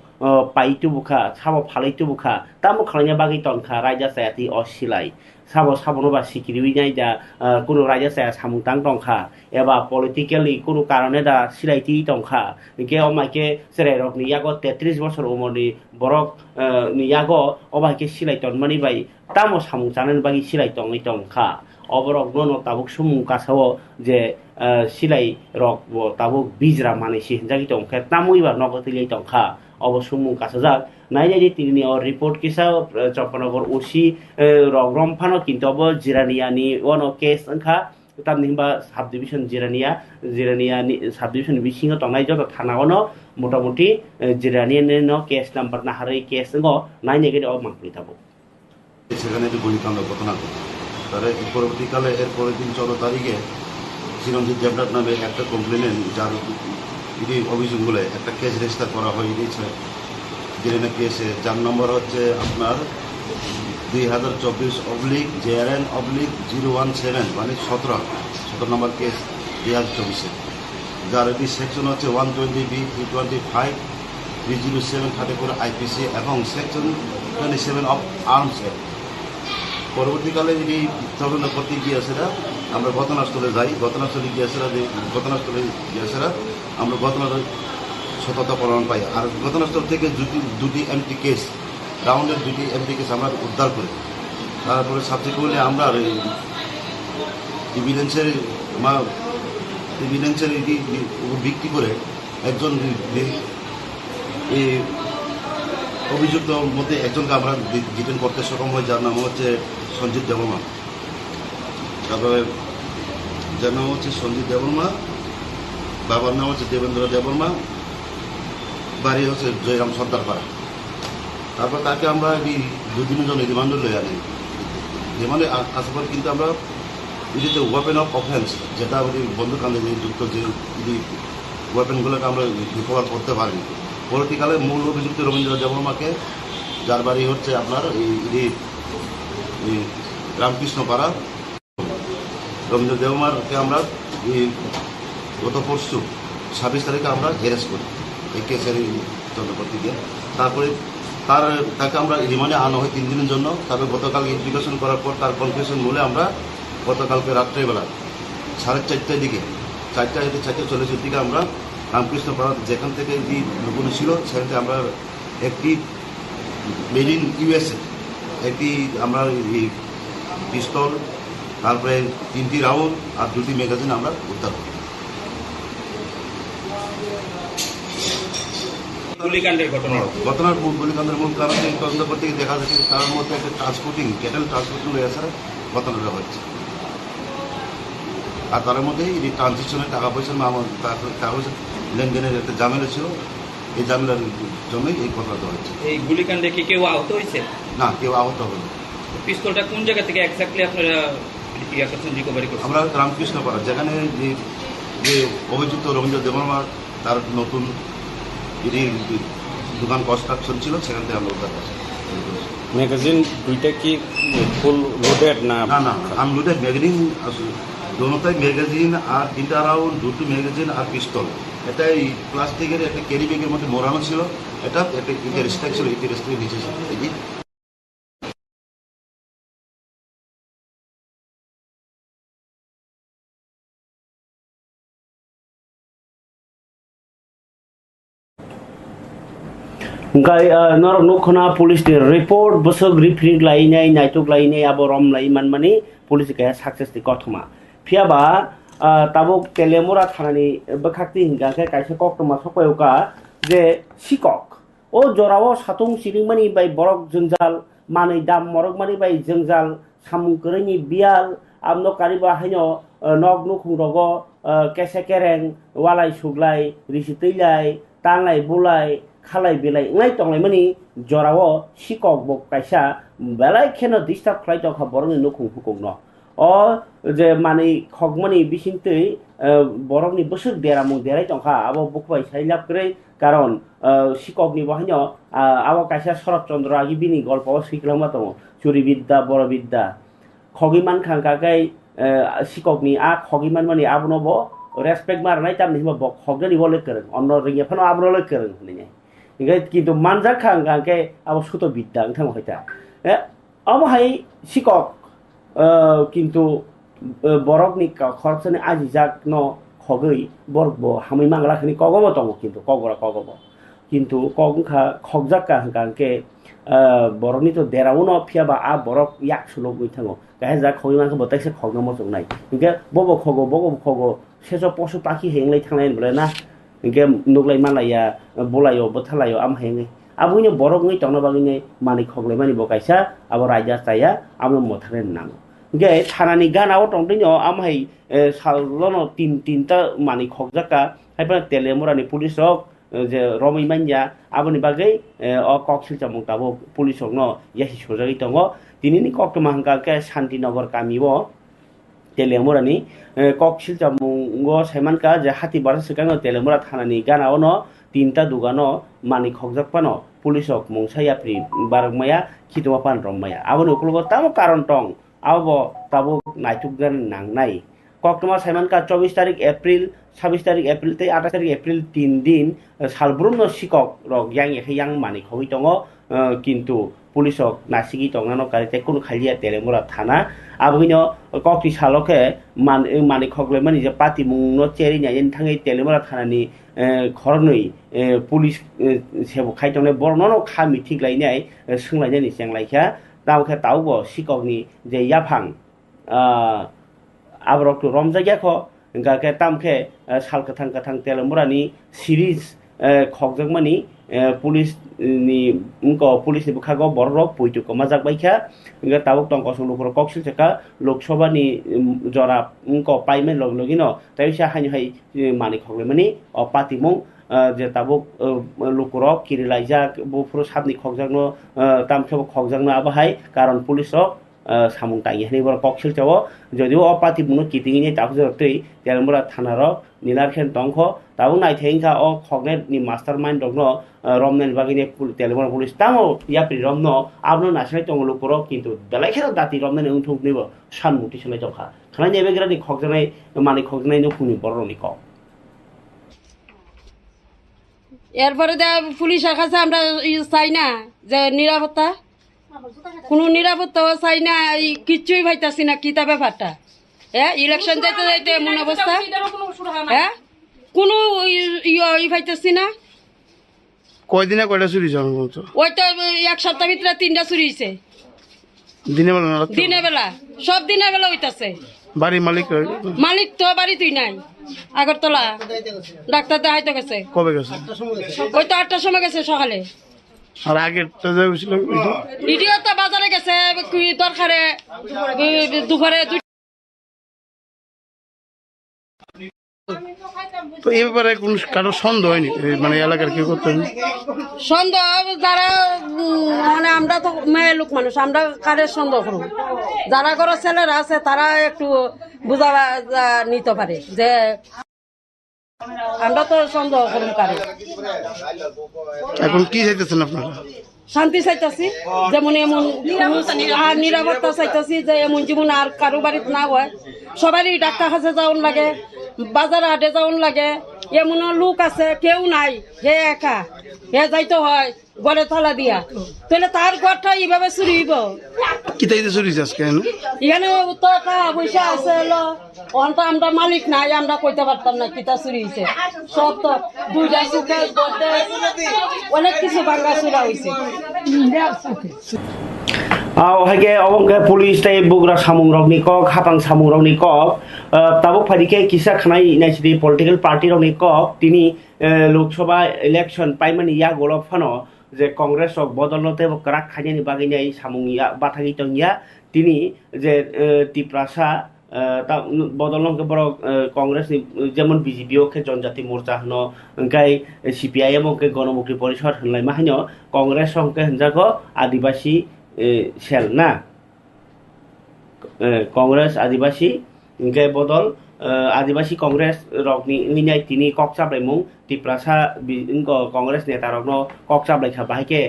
pai tubukha sabo phalai tubukha tamo khalanya bagi tonkha raja sayati o silai sabo sabono ba sikiri nai da kuno raja saya samung tang tongkha eba politically kuno karone da silai ti tongkha hingke omaike serai rok ni yago 33 bochor umorni borok ni yago obaike silai tonmani bai tamo samung chanan bagi silai tongi tongkha oborok no tabuk sumung kasao je silai rok bo tabuk bijra manisi hinjagi tongkha tamui ba nogotilai tongkha obo sumung kasajak naijai tini o report kisa Choppanogor osi rok romphano kintu obo jirania ni ono case angkha tamni himba sub division jirania ni sub division bisingo tongnai joto thana ono motamoti jirania no case number na harai case ngo nainege o mangpli tabo সেখানে যে গুলিকাণ্ড ঘটনা ঘটে তারা পরবর্তীকালে এর পরের দিন 14 তারিখে চিরঞ্জিত দেবনাথ নামে একটা কমপ্লেনেন্ট যার অভিযোগগুলো একটা কেস রেজিস্টার করা হয়েছে যেখানে কেসে যার নম্বর হচ্ছে আপনার 2024/JRN/017 মানে 17 নম্বর কেস 2024 যার এটি সেকশন হচ্ছে 120B 325 307 34 IPC এবং সেকশন 27 অফ আর্মস অ্যাক্ট পরবর্তীকালে যদি তদন্ত করতে গিয়েছেরা আমরা ঘটনাস্থলে যাই ঘটনাস্থলে গিয়েছেরা আমরা ঘটনার সততা প্রমাণ পাই আর ঘটনাস্থল থেকে দুটি এমটি কেস রাউন্ডের দুটি এমটি কেস আমরা উদ্ধার করি তারপরে সাবসিকুয়েন্টলি আমরা এভিডেন্সের ভিত্তি করে একজন এই অভিযুক্তর মধ্যে একজনকে আমরা ডিটেন করতে সক্ষম হয় যার নাম হচ্ছে সঞ্জিত দেববর্মা তারপরে যার নাম হচ্ছে সঞ্জিত দেববর্মা বাবার নাম হচ্ছে দেবেন্দ্র দেববর্মা বাড়ি হচ্ছে জয়রাম সর্দারপাড়া তারপর তাকে আমরা দুদিনের জন্য রিমান্ডে লয়ে আনি রিমান্ডে আসার পর কিন্তু আমরা এটিতে ওয়েপেন অফ অফেন্স যেটা আমাদের বন্দুকাণ্ডে যুক্ত যে ওয়েপেনগুলোকে আমরা রিকভার করতে পারিনি পরবর্তীকালে মূল অভিযুক্ত রবীন্দ্র দেববর্মাকে যার বাড়ি হচ্ছে আপনার এই রামকৃষ্ণপাড়া রবীন্দ্র দেববর্মাকে আমরা গত পরশু 26 তারিখে আমরা অ্যারেস্ট করি এই কেসের তদন্ত করতে গিয়ে তারপরে তাকে আমরা রিমান্ডে আনা হয় 3 দিনের জন্য তারপরে গতকাল ইনভেস্টিগেশন করার পর তার কনফেশন বলে আমরা গতকালকে রাত্রেবেলা 4:30টার দিকে 4:40 দিকে আমরা রামকৃষ্ণপাড়া যেখান থেকে লুকোনো ছিল সেখান থেকে আমরা একটি মেড ইন USA একটি আমরা পিস্তল তারপরে 3টি রাউন্ড আর 2টি ম্যাগাজিন আমরা উদ্ধার করি ঘটনার গুলিকাণ্ডের মূল কারণ তদন্ত করতে গিয়ে দেখা যাচ্ছে তার মধ্যে একটা ক্যাটেল ট্রান্সপোর্টিং এছাড়া ঘটনাটা হচ্ছে আর তার মধ্যে এই ট্রানজিশনের টাকা পয়সা লেনদেনের একটা ঝামেলা ছিল এই ঝামেলার জন্যই এই ঘটনাটা হচ্ছে এই গুলিকাণ্ডে কি কেউ আহত হয়েছে না কেউ আহত হলো পিস্তলটা কোন জায়গা থেকে এক্স্যাক্টলি আপনারা রিকভারি করছেন আমরা রামকৃষ্ণপাড়া যেখানে যে অভিযুক্ত রবীন্দ্র দেববর্মা তার নতুন দোকান কনস্ট্রাকশন ছিল সেখান থেকে আমরা উদ্ধার করছি ম্যাগাজিন দুইটা কি ফুল লোডেড না না আনলোডেড ম্যাগাজিন দোনোটাই ম্যাগাজিন আর 3টা রাউন্ড 2টি ম্যাগাজিন আর পিস্তল এটা এই প্লাস্টিকের একটা ক্যারি ব্যাগের মধ্যে মোড়ানো ছিল এটা একটা ইটের স্ট্যাক ছিল ইটের স্ট্যাক নিচে ছিল Gai norok nukhona police ni report bosok briefing lainai naituk lainai abo rom lai manmani police kaya success ti kothoma phiaba tabuk telemura thanani bakhakti hinga ke kaisa koktoma sokoyoka je sikok o jorao satung siringmani bai borok jungjal mani dam morok mani bai jungjal samung koreni bial amno kariba haino nok nukhung rogo kese kereng walai suglai risiteilai tanglai bulai খালাই বেলাই নাই তংলাই মানি জরাও শিকক বক কাইসা বেলাই খেন disturb খাই তখা বরংনি নুখুং হুকুং ন অ যে মানে খগমানি বিসিনতৈ বরংনি বসুক দেরামুং দেরাই তংখা আবো বুকবাই সাইলাপ করে কারণ শিককনি বহাইন আবো কাইসা শরৎচন্দ্র আগিবিনি গল্প শিখলাম দङ চুরি বিদ্যা বড় বিদ্যা খগিমান খাঙ্কাকাই sikokni a khogiman mani abono bo respect marnai tamni bo khogani bo lekereng onno ringe phano abro lekereng ni ngai kintu manjak khang ke abo suto bidda thang hoita abo hai sikok কিন্তু বরকনি খরচনি আজি যাক ন খগৈ বরব হামি মাংলাখনি কগব দङ কিন্তু কগরা কগব কিন্তু কগখা খগজাকা হাঙ্কাকে বরনি তো দেরাউন ফিয়াবা আ বরক ইয়াক সুলগ গইথাङो গাহে যা খগৈ মাংকে বতাইছে খগন মজং নাই ইনকে বব খগ সেজ পশু পাখি হেংলাই থাंनाय বলে না ইনকে নুগলাই মালায়া বলাयो বথালাयो আম হেङै আবুনি বরক ngै tongna bagini mani khoglai mani bokaisa abo raja saya amo motharen nang ge thanani ganao tongdino amhai sallono tinta mani khogjaka haipa telemurani police rok je romai manja aboni bagai o koksil chamung tabo police rok no yahi sojagi tongo dinini koktoma hangka ke Santinagar kamibo telemurani koksil chamungo saimanka je hati bara sikang telemura thanani ganao no tinta dugano mani khogjakpano police rok mungsaya pri baragmaya khitoma pan romaya aboni ukulugo tamo karon tong abo tabo naitukgan nangnai koktoma saimanka 24 তারিখ April 26 তারিখ April te 28 তারিখ April 3 দিন salbrumno sikok rok yang yang mani khoi tongo কিন্তু পুলিশক নাসিগি টংনানো কারিতে কোন খালিয়া তেলেমুরা থানা আবহিনো কক্তি সালকে মানি খগলে মানি যে পাতি মুংনো cherry nine থাঙै Teliamura থানানি খরনই police সেবক খাইতনে বর্ণনো খামি ঠিকলাইনাই सोंलायनायनि जेंलायखा दावखा तावबो sikokni जे याफां abrok tu romjagyakho ga ke tamkhe salkathang telemurani series khokjakmani police ni unko police ni bukhago borok poitu komajak baikha ga tabuk tongko sulukur koksil cheka lok sabha ni jora unko paimen logino taisa hani hai mani khoklemani o patimong je tabuk lukurok kirilaijak bufro sabni khokjakno tamkhe khokjakno abahai karon police rok samung tangi hani bor koksil chawo jodio opati buno kitingini takjortei telemura thanaro nilarkhen tongkho tabung naithengkha o khognet ni mastermind dogno romnen bagine telemura police tango yapri romno abno nasinai tongo lukuro kintu belaikhero dati romnen ungthungnibo sanmuti sanai jokha khanai nebegrani khogjanai mani khogjanai no khuni boroni ko এরপরে পুলিশের কাছে আমরা চাই না যে নিরাপত্তা কোনো নিরাপত্তাও চাই না কিচ্ছুই পাইতাছি না কিতা ব্যাপারটা ইলেকশন যাইতে যাইতে এমন অবস্থা কোনো পাইতাছি না কয়দিনে কয়টা চুরি ওই তো এক সপ্তাহ ভিতরে 3টা চুরি হয়েছে দিনের বেলা সব দিনের বেলা হইতাছে বাড়ি মালিক তো বাড়ি তুই নাই আগরতলা ডাক্তার দেখাইতে গেছে কবে গেছে ওই তো 8টার সময় গেছে সকালে আর আগে ইডিও তো বাজারে গেছে দরকারে দুপুরে তো এই ব্যাপারে কোন কারো সন্দেহ হয়নি মানে এলাকার কেউ করতে সন্দেহ যারা মানে আমরা তো মেয়ে লোক মানুষ আমরা কারের সন্দেহ করব যারা ঘরের ছেলেরা আছে তারা একটু বুঝা নিতে পারে যে আমরা তো সন্দেহ করব কারে এখন কি চাইতেছেন আপনারা শান্তি চাইতেছি যেমন এমন আর নিরাপত্তা চাইতেছি যে এমন যেমন আর কারো বাড়িতে না হয় সবারই ডাক্তার কাছে যাওয়ান লাগে বাজার হাটে যাওয়ান লাগে এমন লোক আছে কেউ নাই হে একা হে যাইতে হয় ঘরে তালা দিয়া তাহলে তার ঘরটা এইভাবে চুরি হইব কি তাইতে চুরি আজকে এখানে টাকা পয়সা আছে অন্ত আমরা মালিক নাই আমরা কইতে পারতাম না কিতা চুরি হয়েছে সব তো দুইটা চুকে অনেক কিছু ভাঙ্গা চুরা হয়েছে hage awongke police tai bugra samung rokni kok hapang samung rokni kok tabuk phaike kisa khanai naisidi political party rokni kok tini lok sabha election paimani ya golok phano je congress ok bodolnote krak khani bagini samung ya bathagi tongya tini je tiprasa বদলকে বড় কংগ্রেস যেমন BJP ওকে জনজাতি মোর্চা হন গাই CPIM ওকে গণমুক্তি পরিষদ হনলাই মাহিন কংগ্রেস ওকে হনজাগো আদিবাসী sell না কংগ্রেস আদিবাসী ইনকে বদল आदिवासी कांग्रेस रकनी इंगिनाय तिनी कक चाबलायमुं तिप्रासा कांग्रेस नेता रकनो कक चाबलायखा बाहायके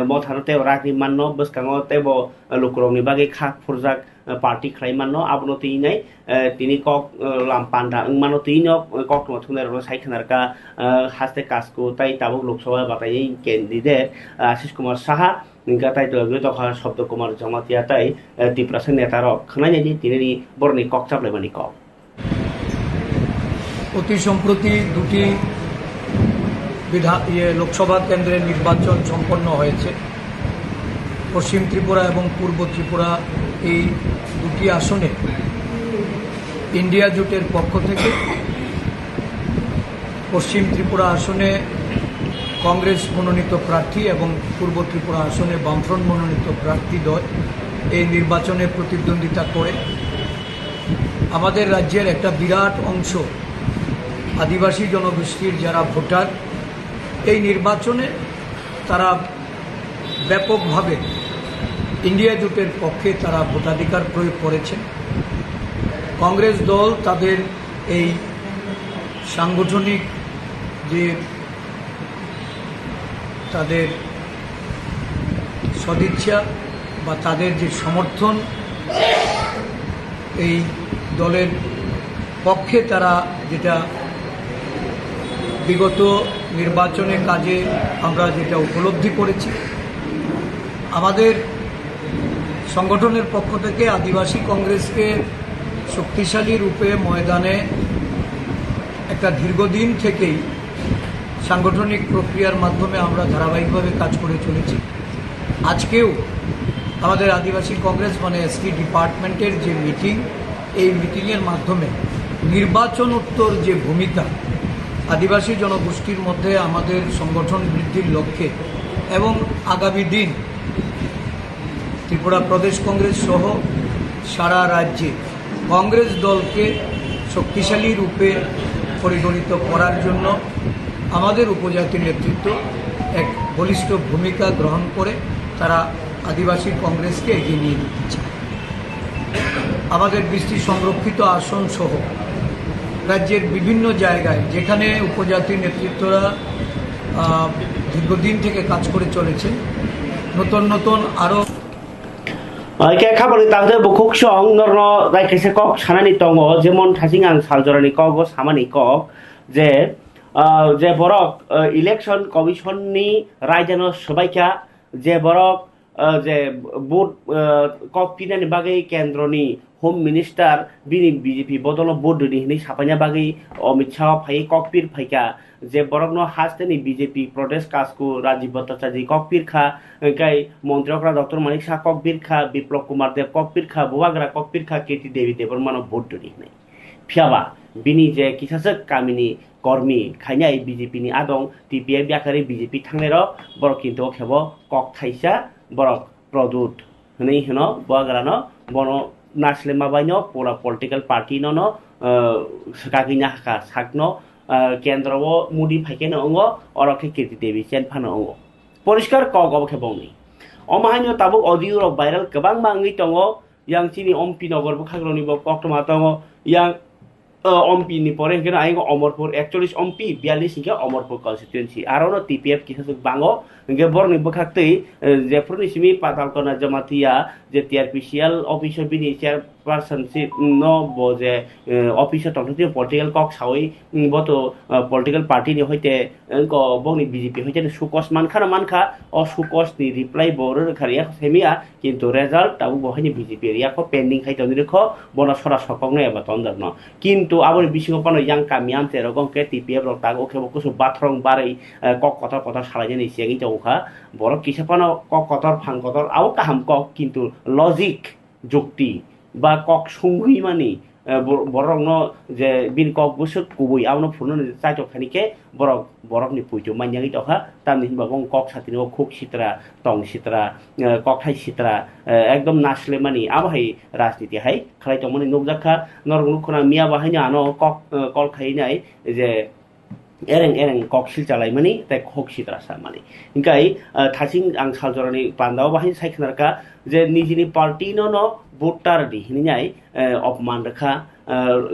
मथानो तेव रागनि माननो बसकांगो तेव लुकुरंनि बागै खाक फुरजाक पार्टी खालायमाननो आबनो तिनाय तिनी कक लामपान्दा मानो तिनो कक मथुनाय रो साइखनारका हास्ते कास्को ताई ताबुक लोकसभा बाताय कैंडिडेट आशीष कुमार साहा गाताय दखा शब्द कुमार जमातिया ताई तिप्रासा नेता रक खनायनि तिनी बरनि कक चाबलायमानि कक অতি সম্প্রতি দুটি লোকসভা কেন্দ্রের নির্বাচন সম্পন্ন হয়েছে। পশ্চিম ত্রিপুরা এবং পূর্ব ত্রিপুরা এই দুটি আসনে ইন্ডিয়া জোটের পক্ষ থেকে পশ্চিম ত্রিপুরা আসনে কংগ্রেস মনোনীত প্রার্থী এবং পূর্ব ত্রিপুরা আসনে বামফ্রন্ট মনোনীত প্রার্থী দ্বয় এই নির্বাচনে প্রতিদ্বন্দ্বিতা করে আমাদের রাজ্যের একটা বিরাট অংশ আদিবাসী জনগোষ্ঠীর যারা ভোটার এই নির্বাচনে তারা ব্যাপকভাবে ইন্ডিয়া জোটের পক্ষে তারা ভোটাধিকার প্রয়োগ করেছেন। কংগ্রেস দল তাদের এই সাংগঠনিক যে তাদের সদিচ্ছা বা তাদের যে সমর্থন এই দলের পক্ষে তারা যেটা বিগত নির্বাচনের কাজে আমরা যেটা উপলব্ধি করেছি, আমাদের সংগঠনের পক্ষ থেকে আদিবাসী কংগ্রেসকে শক্তিশালী রূপে ময়দানে একটা দীর্ঘদিন থেকেই সাংগঠনিক প্রক্রিয়ার মাধ্যমে আমরা ধারাবাহিকভাবে কাজ করে চলেছি। আজকেও আমাদের আদিবাসী কংগ্রেস মানে এসটি ডিপার্টমেন্টের যে মিটিং, এই মিটিংয়ের মাধ্যমে নির্বাচনোত্তর যে ভূমিকা আদিবাসী জনগোষ্ঠীর মধ্যে আমাদের সংগঠন বৃদ্ধির লক্ষ্যে এবং আগামী দিন ত্রিপুরা প্রদেশ কংগ্রেস সহ সারা রাজ্যে কংগ্রেস দলকে শক্তিশালী রূপে পরিগণিত করার জন্য আমাদের উপজাতি নেতৃত্ব এক বলিষ্ঠ ভূমিকা গ্রহণ করে তারা আদিবাসী কংগ্রেসকে এগিয়ে নিয়ে যেতে চায়। আমাদের 20টি সংরক্ষিত আসন সহ রাজ্যের বিভিন্ন জায়গায় যেখানে উপজাতি নেতৃত্বরা দীর্ঘদিন থেকে কাজ করে চলেছে, নতুন নতুন আরও খাবারनि तांदो बुकुक सं नरनो रायकेसे कक सानानि दङ जेमन थासिं आं सालजरानि कक सामानि कक जे बरक इलेक्शन कमिशननि रायजानो सबायखा जे बरक जे बुट कक पिनानि बागै केन्द्रनि होम मिनिस्टार बिनि बीजेपी बदल बुट दिनि साफाइना बागै अमित शाह फाइ ककपिर फाइका जे बरकनो हास्तेनि बीजेपी प्रदेश कासको राजीव भट्टाचार्य ककपिर खा गाय मंत्रीकरा डॉक्टर मानिक शाह ककपिर खा विप्लव कुमार देव ककपिर खा बुवाग्रा ककपिर खा केटी देवी देबरमानो भोट दिनि फियाबा बिनि जे किसासक कामिनि कर्मी खाइनाय बीजेपी नि आदं टीपीएफ याखारि बीजेपी थांनेर बरक किन्तु खेबो कक थाइसा बरक प्रदूत हनै हनो बुवाग्रानो बनो नासले माबाइनो पूरा पॉलिटिकल पार्टी नो सकागिना हाका साकनो केंद्र वो मुडी फाइकेनो अंगो अरखे कीर्ति देवी चेन फानो अंगो परिष्कार क गब खेबौनि अमाहानियो ताबु ऑडियो रक भाइरल गोबां मांगै दङ yang chini ompi नगर बुखाग्रनि बक अक्टमा दङ yang ompi नि परे केनो आइगो अमरपुर 41 ompi 42 के अमरपुर कन्स्टिट्युएन्सी आरोनो टीपीएफ किसासक बांगो के बरनि बखाक्तै जेफोरनि सिमि पातालकना जमातिया जे टीआरपीसीएल ऑफिसर बिनि चेयरपर्सनशिप न बजे ऑफिसर तंत्रति पॉलिटिकल कक सावै बतो पॉलिटिकल पार्टी नि होइते को बंनि बीजेपी होइते सुकस मानखा अ सुकस नि रिप्लाई बोरो खारिया सेमिया किन्तु रिजल्ट ताबु बहायनि बीजेपी रिया को पेंडिंग खाइतनि रेखो बना सरा सकंने एबा तंदरनो किन्तु आबोर बिसिङो पानो यां कामियाम तेरगं के टीपीएफ रक तागो खेबो कुसु बाथरं बारै कक कतर सालायनि सियागि जौखा बर किसापानो कक कतर फां कतर आउ काहाम कक किन्तु लजिक जुक्ति बा कक संगुइ मानि बरकनो जे बिन कक बुसुक कुबुइ आवनो फुरनो चाइतो खानिके बरकनि पुइतो मान्यागि तखा तामनि बागं कक सातिनो खुक सित्रा टंग सित्रा कक थाइ सित्रा एकदम नासले मानि आबहाय राजनीति हाय खालायतो मानि नगजाखा नरगुखना मिया बाहायनो आनो कक कल खाइनाय जे ereng kok sil calai mani tai kok sitra sa mani ingkai thasing ang saljorani pandao bahin sai khnarka je nijini party no voter di hininyai opman rakha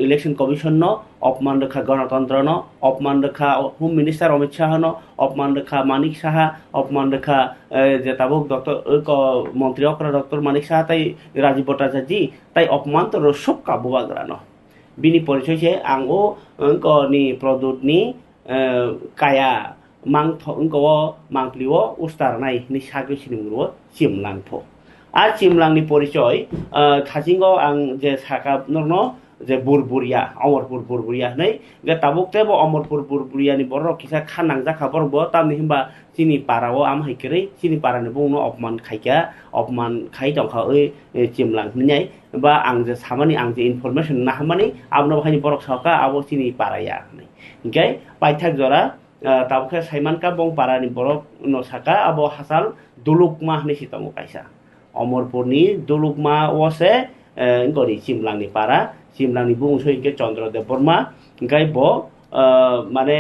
election commission ন অপমান রেখা গণতন্ত্র ন অপমান রেখা হোম মিনিস্টার অমিত শাহ ন অপমান রেখা মানিক সাহা অপমান রেখা যে তাবুক doctor মন্ত্রী অকরা ডক্টর মানিক সাহা তাই রাজীব ভট্টাচার্য তাই অপমান তো সব কাবুবাগ্রা ন বিনি পরিচয় সে আং ও নি প্রদুতনি কায়া mang ko mangpliwo ustarnai ni sagwe sinimuro chimlangpho a chimlangni porichoy thasingo ang je saka norno যে বুরবুরিয়া অমরপুর বুরবুরিয়া নাই গে তাবুকতে ব অমরপুর বুরবুরিয়া নি বড় কিসা খানাং যা খাবার ব তামনি হিমবা চিনি পারাও আম হাইকেরে চিনি পারানি বুনো অপমান খাইকা অপমান খাই দংখা ওই চিমলাং নিয়াই বা আং যে সামানি আং যে ইনফরমেশন না হামানি আবনো বাহানি বড় সকা আবো চিনি পারায়া নাই ইনকাই পাইথাক জরা তাবুকে সাইমান কা বং পারানি বড় no saka abo hasal dulukma ni sitamo kaisa অমরপুরনি দুলুকমা ওসে গরি চিমলাংনি পারা চিমলাংনি বুংসই কে চন্দ্রদেব বর্মা গাই ব মানে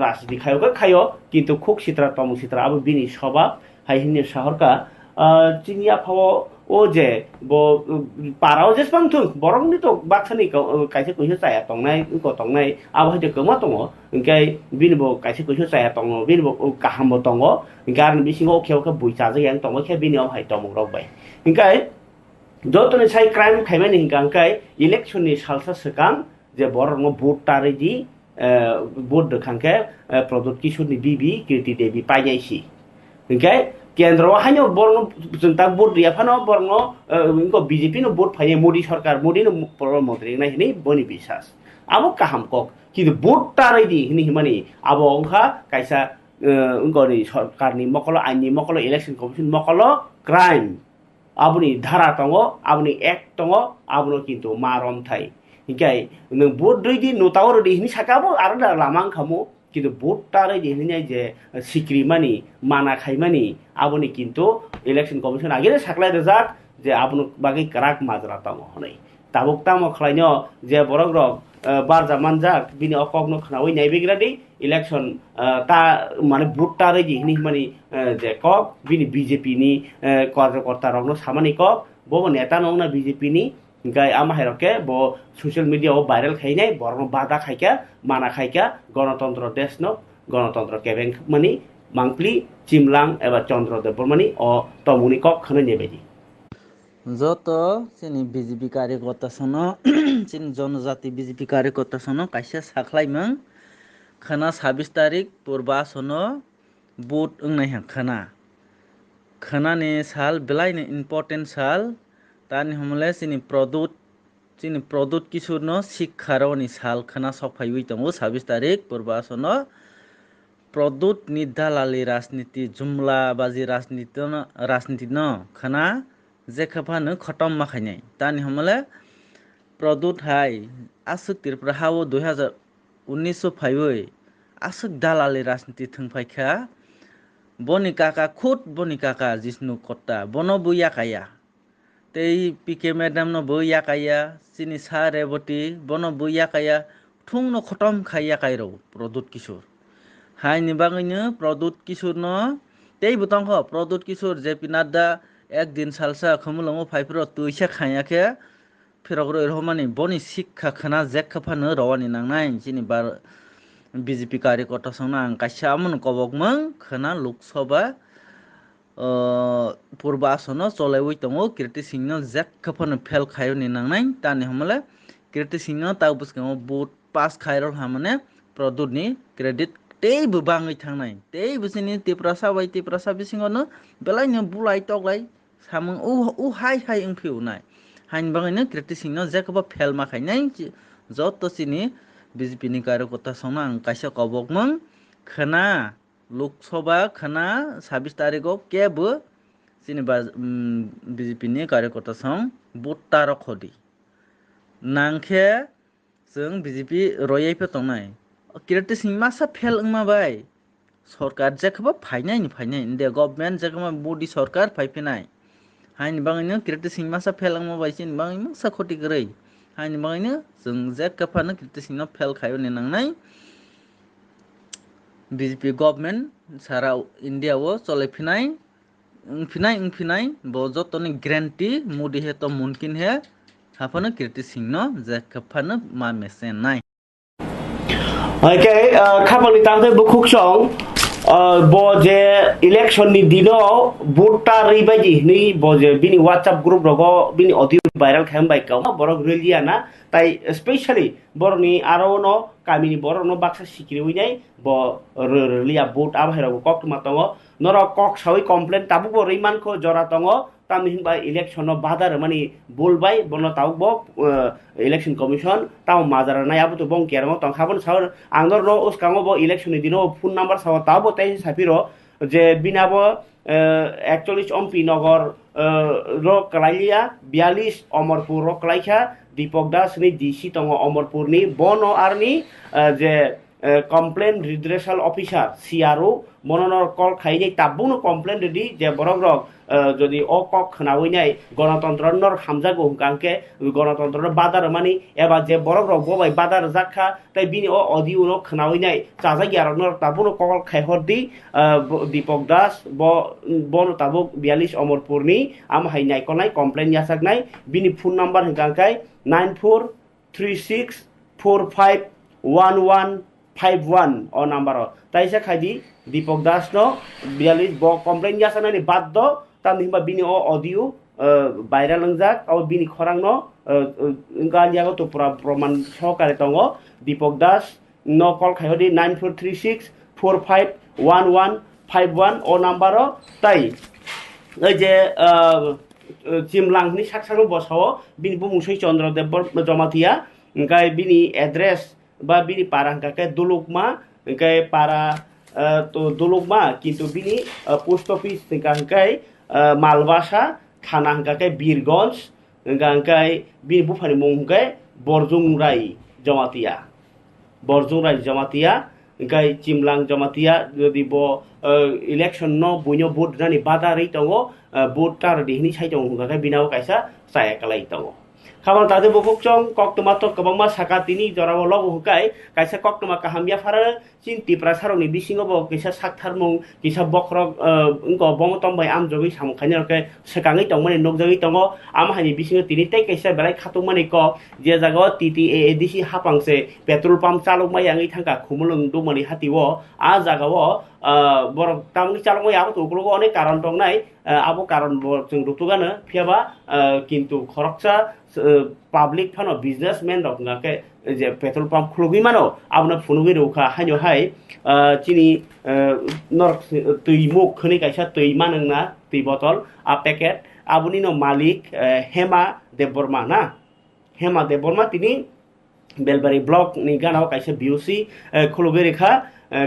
রাজনীতি খায়ো কিন্তু খুক সিত্রা তমু সিত্রা আবু বিনি স্বভাব হাইহিনি শহরকা চিনিয়া ফাও ও যে ব পারাও যেসবাং থুং বরংনি তো বাকসানি কাইसे কইছো চায়া তংনাই তংনাই আবু হাইতে কমা দङ ओंखाय बिनबो काइसे कइसो चाया दङ बिनबो काहामबो दङ गारन बिसिङाव खेवखा बुइचाजे yang दङ खे बिनियाव हाय दङ रबाय ओंखाय जतने साइ क्राइम खायमानि हिंगांखाय इलेक्शननि सालसा सकां जे बरंग भोट तारेदि भोट दखांखे प्रदुत किशोरनि बिबि कीर्ति देवी पाइनायसि ओंखाय केंद्र हानो बरंग जनता भोट रियाफानो बरंग इनको बीजेपी नो भोट फाय मोदी सरकार मोदी नो प्रधानमंत्री नायनि बनि बिसास आबो काहाम कक কিন্তু ভোট তারাইদি হিনি হিমানি আবো অংখা কাইসা গনি সরকারনি মকল আইনি মকল ইলেকশন কমিশন মকল ক্রাইম আবনি ধারা দङ আবনি এক দङ আবনো কিন্তু মারন থাই হিকাই নों ভোট দইদি নোতাওর দি হিনি সাকাবো আর লামাং খামু কিন্তু ভোট তারাইদি হিনি যে সিক্রি মানি মানা খাইমানি আবনি কিন্তু ইলেকশন কমিশন আগে সাকলাই রেজাক যে আবনো বাকি কারাক মাজরা দङ হনাই তাবুক তামো খলাইনো যে বরং রক বারজা মানজাক বিনি অকগ্ন খনাওই নাইবেগ্রাদি ইলেকশন তা মানে ভোট তারাইদি হিনি হিমানি যে কক বিনি বিজেপি নি কার্যকর্তা রগ্ন সামানি কক বো নেতা নংনা বিজেপি নি গাই আমাহেরকে ব সোশ্যাল মিডিয়া ও ভাইরাল খাইনাই বরং বাধা খাইকা মানা খাইকা গণতন্ত্র দেশ ন গণতন্ত্র কেবেং মানি মাংপ্লি চিমলাং এবা চন্দ্রদেব বর্মানি ও তমুনি কক খনে নেবেদি যত চিনি বিজেপি কার্যকর্তা সন চিনি জনজাতি বিজেপি কার্যকর্তা সন কাইসা সাখলাইমং খানা 26 তারিখ পূর্বা সন বুট ওংনাই খানা খানানি সাল বেলাইনি ইম্পর্টেন্ট সাল তানি हमले চিনি প্রদুত কিশোর ন শিক্ষারনি সাল খানা সফাইউই দङ 26 তারিখ পূর্বা সন প্রদুত নিদালালি রাজনীতি জুমলা বাজি রাজনীতি ন খানা যে খাফানো খতম মাখাইনাই তানি हमले প্রদুত হাই আসুক ত্রিপুরা হাও 2019 ফাইবই আসুক দালালি রাজনীতি থংফাইখা বনি কাকা খুদ বনি কাকা জিষ্ণু কত্তা বন বুইয়া কায়া তেই পিকে ম্যাডাম ন বুইয়া কায়া চিনি সা রেবতী বন বুইয়া কায়া থুং ন খতম খাইয়া কাইরো প্রদুত কিশোর হাই নিবাঙৈনো প্রদুত কিশোর ন তেই বুতংখ প্রদুত কিশোর যে পিনাদা একদিন সালসা খমুলঙ্গ ফাইফ্র তুইসা খায়াকে ফিরগ্র রহমানি বনি শিক্ষা খানা জেকখাফানো রওয়ানি নাংনাই চিনি বার বিজেপি কার্যকর্তা সঙ্গে আং কাইসা আমন কবকমং খানা লোকসভা পূর্ব আসন চলাইবই দङ কীর্তি সিংহ জেকখাফানো ফেল খায়নি নাংনাই তানি हमले কীর্তি সিংহ তাও বুসকাও বুট পাস খায়রল হামানে প্রদুতনি ক্রেডিট তেই বাঙै थांनाय तेई बुसिनि तिप्रासा बिसिङनो बेलायनो बुलाय तगलाय सामं उ हाय ओंफिउनाय हाइन बाङैनो कीर्ति सिंह जेखबा फेल माखायनाय जत सिनि बिजेपि नि कार्यकर्ता संना आं काइसा कबकमं खाना लोकसभा खाना 26 तारिखआव केबो जेनेबा बिजेपि नि कार्यकर्ता सं बुट्टा रखदि नांखे जों बिजेपि रयैफे तंनाय किरति सिंह मासा फेल माबाय सरकार जेखबा फाइनाय इन्डिया गभर्नमेंट जेखबा मोदी सरकार फाइफिनाय हाइन बाङैनो किरति सिंह मासा फेल माबाय सिन बाङैनो साखति गरै हाइन बाङैनो जों जेखफानो किरति सिंह फेल खायने नांनाय বিজেপি গভর্নমেন্ট সারা ইন্ডিয়াও চলাইফিনাय फिनाय bo jotoni guarantee modi he to mumkin he hafano kirti singno je khapano ma mesen nai Okay, খাবারনি তাতে বুকুক song bo je election ni dino vote ribaji ni bo je bini WhatsApp group rogo bini audio viral kham bai ka borok relia na tai especially borni aro no kamini borok no baksa sikiri winai bo relia vote abhai rogo kok ma tongo noro kok sawi complaint tabu bo riman ko jora tongo tamhin bai election no badar mani bolbai bono taw bo election commission taw mazara na abu to bong kermo tong khabon saur angor ro uskango bo election ni dino phone number saw taw bo tai sapiro je binabo 41 Ampinagar ro kalailia 42 Amarpur ro kalaikha Dipak Das ni DC tong Amarpur ni bono arni je complaint redressal officer CRO মননর call খাইনি তাবুনো complain ready যে বরক rock যদি অ cock খনাউইনাই গণতন্ত্রনর হামজাগো হুকাংকে গণতন্ত্রর বাদার মানি এবা যে বরক rock Bobai বাদার জাখা তাই বিনি অ audio খনাউইনাই চাজাগি আরনর তাবুনো call খাইহরদি Dipak Das বন তাবুক 42 অমরপুরনি আম হাইনাই কনাই কমপ্লেন ইয়াসাকনাই বিনি phone number হুকাংকাই 9436451151 o number tai sa khadi Dipok Das no 42 bo complain ya sana ni bad do tam himba bini o audio viral langjak au bini khorang no inga jago to proman sokare tongo Dipok Das no call khayodi 9436451151 o number tai ei je chimlang ni saksang bosao bini bumunsoi Chandra Debbor Jamatia ngai bini address বা বিনি পারাঙ্কাকে দুলুকমা গায় পারা তো দুলুকমা কিন্তু বিনি post office গাঙ্কাই মালবাসা থানা গাঙ্কাই বীরগঞ্জ গাঙ্কাই বিনি বুফানি মুঙ্গাই বরজুংরাই জমাতিয়া গাই চিমলাং জমাতিয়া যদি ব ইলেকশন ন বইনো ভোট রানি বাদারই দङ ভোট তার দিহনি সাই দङ গায় বিনাও কাইসা সায়াকালাই দङ খাবার তাদের বকুকচং কক্তমা তো কবংমা সাকাতিনি জরাও লব হুকাই কাইসা কক্তমা কাহামিয়া ফারা চিন্তি প্রাসারনি বিসিংব কিসা সাকথারমুং কিসা বক্রক ইংক বংতমবাই আমজগি সামখানিরকে সেকাঙै তংমানি নকজগি দङ আমহানি বিসিং তিনি তাই কাইসা বেলাই খাতুমানি ক যে জায়গা TTAADC হাপাংসে পেট্রোল পাম্প চালকমাই আঙै থাকা খুমুলং দুমানি হাতিও আ জায়গাও বরং তামনি চালকমাই আবো তো ওগুলো অনেক কারণ দং নাই আবো কারণ जों দুতুগানো ফিয়াবা কিন্তু খরকসা পাবলিক ফানো বিজনেসম্যান রক নাকে যে পেট্রোল পাম্প খুলগি মানো আবনা ফুনুগি রৌখা হাইনো হাই চিনি নর তুই মুখ খনি কাইসা তুই মানংনা তুই বটল আ প্যাকেট আবুনি ন মালিক হেমা দেববর্মা না হেমা দেববর্মা তিনি বেলবারি ব্লক নি গানাও কাইসা বিউসি খুলগি রেখা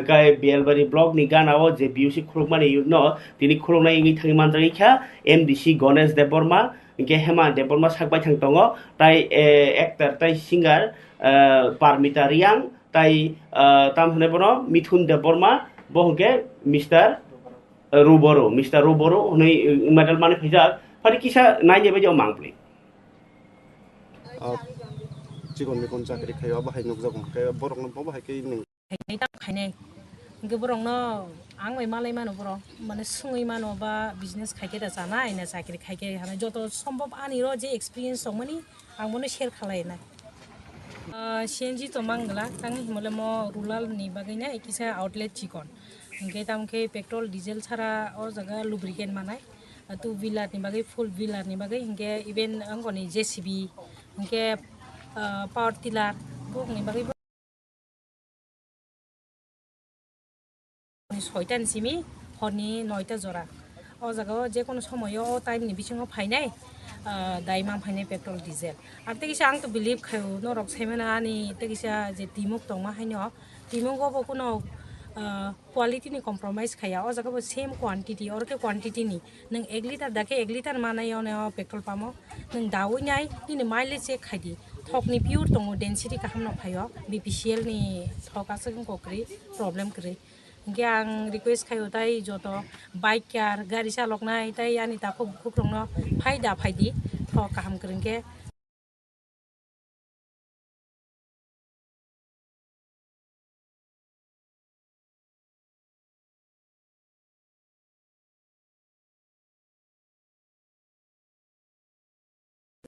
গাই বেলবারি ব্লক নি গানাও যে বিউসি খুলগমানি ন তিনি খুলনাই নি থাকি মানজাইখা MDC গণেশ দেববর্মা কে হেমা দেববর্মা সাকবাই থাং দङ তাই एक्टर তাই সিঙ্গার পারমিতা রিয়াং তাই তাম হনে বনো মিথুন দেববর্মা বহকে মিস্টার রুবরো হনে মেডাল মানে ফিজাক ফারি কিসা নাইনে বেজো মাংপ্লি চিকন মিকন চাকরি খাইবা বাহাই নকজাগম কে বরং বাহাই কে নি খাইनाय दाम खायनाय इनके बरंनो आं मै मालाय मानो बर माने सुङै मानो बा बिजनेस खायके दा जानाय ना साख्रि खायके हानाय जत सम्भव आनि र जे एक्सपीरियंस दं माने आं मने शेयर खालायनाय CNG तो मांगला तांग हिमले म रुरल नि बागैना किसा आउटलेट चिकन इनके दामके पेट्रोल डिजेल छारा और जगह लुब्रिकेट मानाय टू व्हीलर नि बागै फुल व्हीलर नि बागै इनके इभेन अंगनि JCB इनके पावर टिलार बुकनि बागै ছয়টান সিমি হরনি 9টা জরা ও জায়গা যে কোনো সময় ও টাইম নি বিছিङाव ফাইনাय দাইমাম ফাইনাय পেট্রোল ডিজেল আর তেকিসা আং তো বিলিভ খায়ো নরক সাইমানা আনি তেকিসা যে টিমুক দংমা হাইनो টিমুকও কোনো क्वालिटी नि कम्प्रोमाइज खाया ओ जगह सेम क्वांटिटी और के क्वांटिटी नि नों 1 लिटार दाके 1 लिटार मानायाव ने पेट्रोल पामो नों दावैनाय नि माइलेज चेक खायदि थकनि पिउर दङ डेंसिटी काहामनो फायो BPCL नि थकासो गक्रि प्रॉब्लम क्रि इनके आं रिक्वेस्ट खायो ताई जत बाइक कार गाड़ी चालकनाय ताई आनि ताखौ खुख्रंनो फायदा फायदि थक काहाम क्रिंके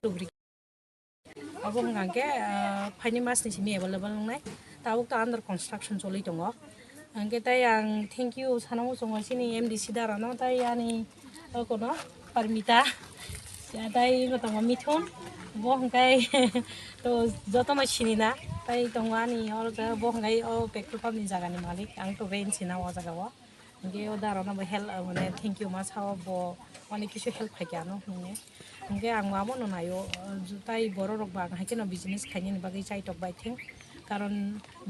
lubri abo hangke faini mas ni simi available ngai tabu ta under construction choli tongo hangke tai ang thank you sanamo songo sini MDC darano tai ani kono parmita tai ngotongo mithun bo hangkai to joto ma sinina tai tongo ani or bo hangkai o petrol pump ni jaga ni malik ang to vein sina o jaga o hangke o darano bo help mane thank you mas how bo অনেক কিছু help থাকে আনো নুনে হংকে আং মামো ননাयो তাই বড় rock bug হাইকেন business খাইনি বাগै চাই টক বাইथिं কারণ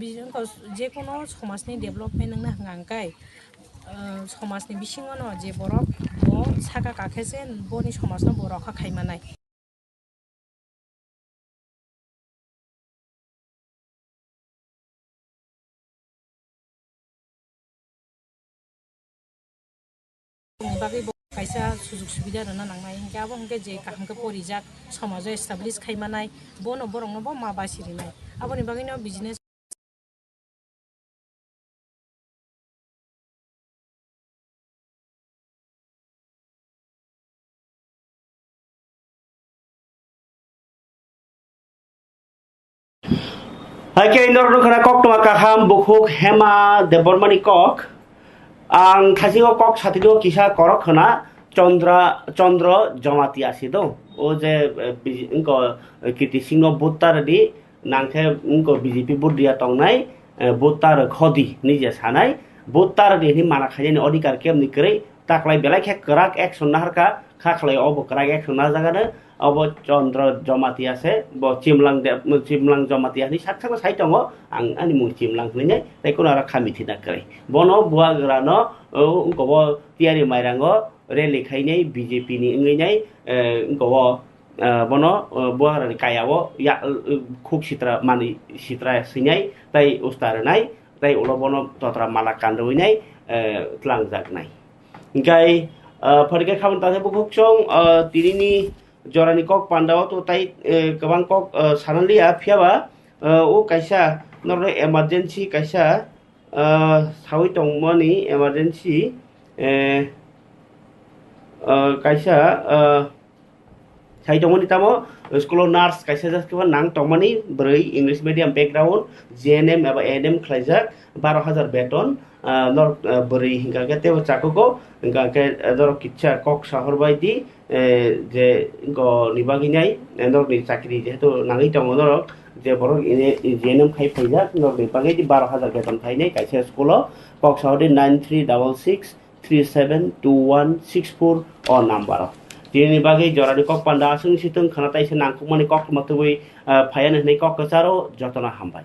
বিজনেস যে কোনো সমাজনি ডেভেলপমেন্ट नंना हांगाय समाजनि बिसिङाव जे बर' ब साका काखेसे बनि समाजनो बर'खा खायमानाय बागै kaisa sujug subida rana nangnai hingke abo hingke je kaham ke porijak samajo establish khaimanai bono borongno bo ma basirinai aboni bagino business Haike indor khana kok tuma kaham bukhuk hema debormani kok ang thasigo kok sathigo kisa korok khana চন্দ্র জমাতি আছে তো ও যে ইনকো কিতি সিংহ বুত্তার দি নাংখে ইনকো BJP বুদ্ধিয়া টংনাই বুত্তার খদি নিজে সানাই বুত্তার দি নি মানা খাইনি অধিকার কেম নিকরে তাকলাই বেলাই খে করাক একশন নাহারকা খাখলাই অব করাক একশন না জাগানে অব চন্দ্র জমাতি আছে ব চিমলাং জমাতি আনি সাতখানা সাই দङ आं आंनि मुं चिमलां होननाय তাই কোন আর খামিথি না করে বন বুয়া গ্রানো ও গব তিয়ারি মাইরাঙ্গো rally khainai BJP ni ngai gowo bono buarani kayao ya khuk sitra mani sitra sinai tai ustarnai tai ulo bono totra mala kandoi tlangjak nai ngai phorike khabon ta bukuk chong tirini jorani kok pandao to tai gabang kok sananlia phiaba o kaisa norno emergency kaisa sawi tongmani emergency kaisa sai tongmani tamo school nurse kaisa jaskiba nang tongmani broi English medium background JNM eba ANM khlaijak 12000 beton nor broi hinga ke tebo chakugo hinga ke dor kitcha kok shahor baidi je go nibaginai nor ni chakri jehetu nangi tongo nor je boro JNM khai phaijak nor ni bagai 12000 beton phainai kaisa school kok shahor 9366 372164 or number tini bagai jorani kok panda asung situng khana taise nangkuk mani kok matui phayan nei kok kacharo jotona hambai